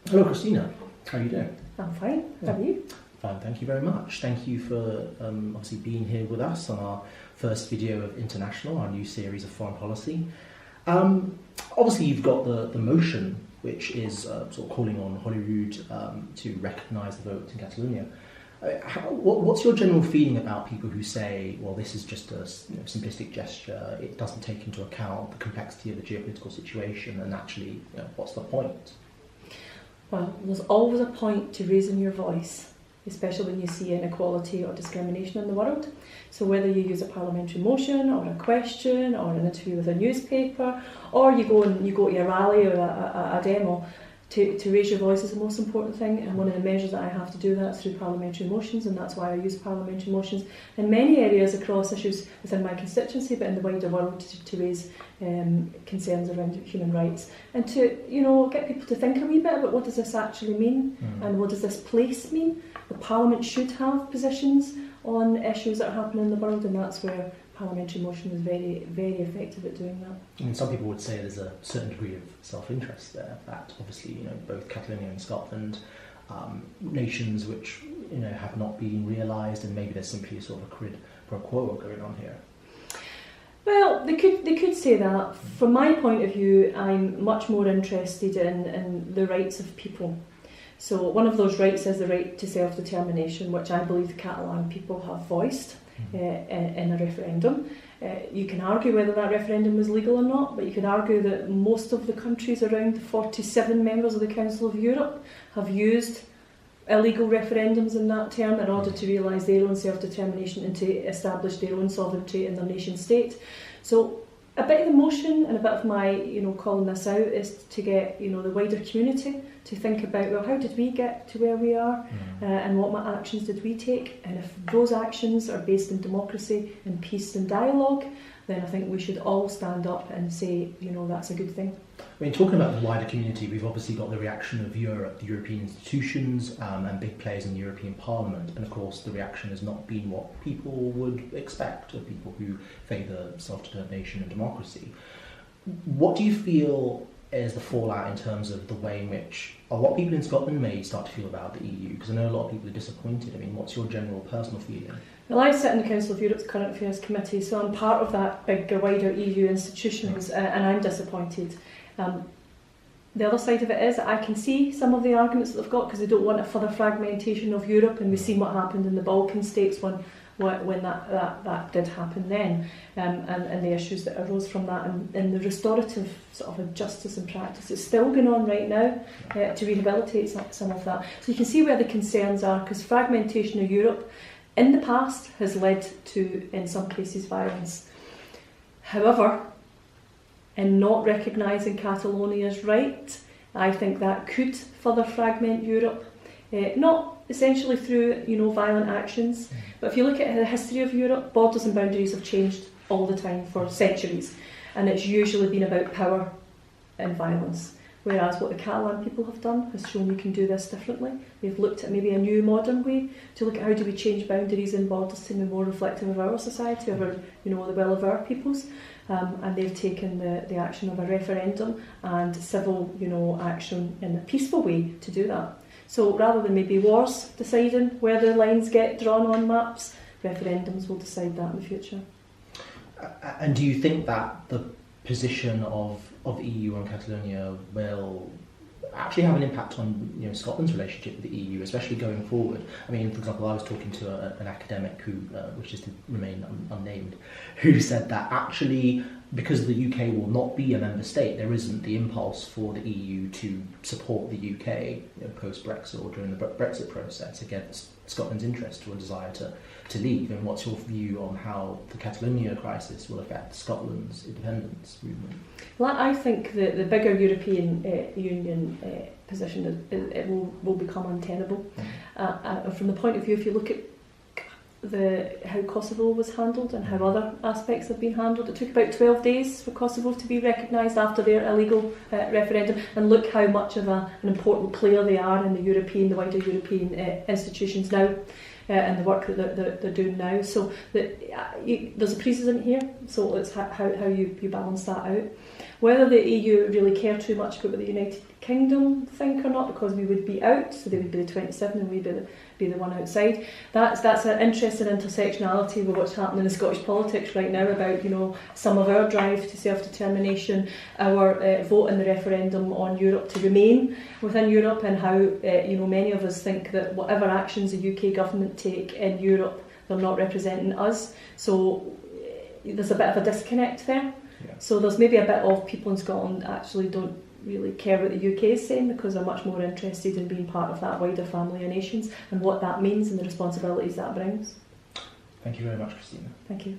Hello, Christina. How are you doing? I'm fine. How are you? Fine, thank you very much. Thank you for obviously being here with us on our first video of International, our new series of foreign policy. Obviously, you've got the motion, which is sort of calling on Holyrood to recognise the vote in Catalonia. What's your general feeling about people who say, well, this is just a simplistic gesture, it doesn't take into account the complexity of the geopolitical situation, and actually, what's the point? Well, there's always a point to raising your voice, especially when you see inequality or discrimination in the world. So whether you use a parliamentary motion or a question or an interview with a newspaper, or you go to a rally or a demo, to raise your voice is the most important thing, and one of the measures that I have to do that is through parliamentary motions, and that's why I use parliamentary motions in many areas across issues within my constituency, but in the wider world, to raise concerns around human rights, and to get people to think a wee bit about what does this actually mean, and what does this place mean. The Parliament should have positions on issues that are happening in the world, and that's where parliamentary motion is very, very effective at doing that. And some people would say there's a certain degree of self-interest there, that obviously both Catalonia and Scotland, nations which have not been realised, and maybe there's simply a sort of a quid pro quo going on here. Well, they could say that. From my point of view, I'm much more interested in the rights of people. So one of those rights is the right to self-determination, which I believe the Catalan people have voiced in a referendum. You can argue whether that referendum was legal or not, but you can argue that most of the countries around the 47 members of the Council of Europe have used illegal referendums in that term in order to realise their own self-determination and to establish their own sovereignty in their nation state. So a bit of the motion and a bit of my calling this out is to get the wider community to think about, well, how did we get to where we are, and what actions did we take, and if those actions are based in democracy and peace and dialogue, then I think we should all stand up and say, that's a good thing. I mean, talking about the wider community, we've obviously got the reaction of Europe, the European institutions, and big players in the European Parliament, and of course the reaction has not been what people would expect of people who favour self-determination and democracy. What do you feel is the fallout in terms of the way in which a lot of people in Scotland may start to feel about the EU? Because I know a lot of people are disappointed. I mean, what's your general personal feeling? Well, I sit in the Council of Europe's Current Affairs Committee, so I'm part of that bigger, wider EU institutions, and I'm disappointed. The other side of it is I can see some of the arguments that they've got, because they don't want a further fragmentation of Europe, and we've seen what happened in the Balkan states when that did happen then, and the issues that arose from that, and the restorative sort of justice and practice is still going on right now to rehabilitate some of that. So you can see where the concerns are, because fragmentation of Europe in the past has led to, in some cases, violence. However, in not recognising Catalonia's right, I think that could further fragment Europe, not essentially through violent actions, but if you look at the history of Europe, borders and boundaries have changed all the time for centuries, and it's usually been about power and violence. Whereas what the Catalan people have done has shown we can do this differently. They've looked at maybe a new modern way to look at how do we change boundaries and borders to be more reflective of our society, of our, the will of our peoples. And they've taken the action of a referendum and civil action in a peaceful way to do that. So rather than maybe wars deciding where the lines get drawn on maps, referendums will decide that in the future. And do you think that the position of the EU on Catalonia will actually have an impact on Scotland's relationship with the EU, especially going forward? I mean, for example, I was talking to an academic who wishes to remain unnamed, who said that actually, because the UK will not be a member state, there isn't the impulse for the EU to support the UK post-Brexit or during the Brexit process against Scotland's interest or desire to leave. And what's your view on how the Catalonia crisis will affect Scotland's independence movement? Well, I think the bigger European Union position it will become untenable. From the point of view, if you look at how Kosovo was handled and how other aspects have been handled, it took about 12 days for Kosovo to be recognised after their illegal referendum, and look how much of an important player they are in the wider European institutions now, and the work that they're doing now. So there's a precedent here, so it's how you balance that out. Whether the EU really care too much about what the United Kingdom think or not, because we would be out, so they would be the 27 and we'd be the one outside. That's an interesting intersectionality with what's happening in Scottish politics right now about, you know, some of our drive to self-determination, our vote in the referendum on Europe to remain within Europe, and how, you know, many of us think that whatever actions the UK government take in Europe, they're not representing us. So there's a bit of a disconnect there. Yeah. So there's maybe a bit of people in Scotland actually don't really care what the UK is saying, because they're much more interested in being part of that wider family of nations and what that means and the responsibilities that brings. Thank you very much, Christina. Thank you.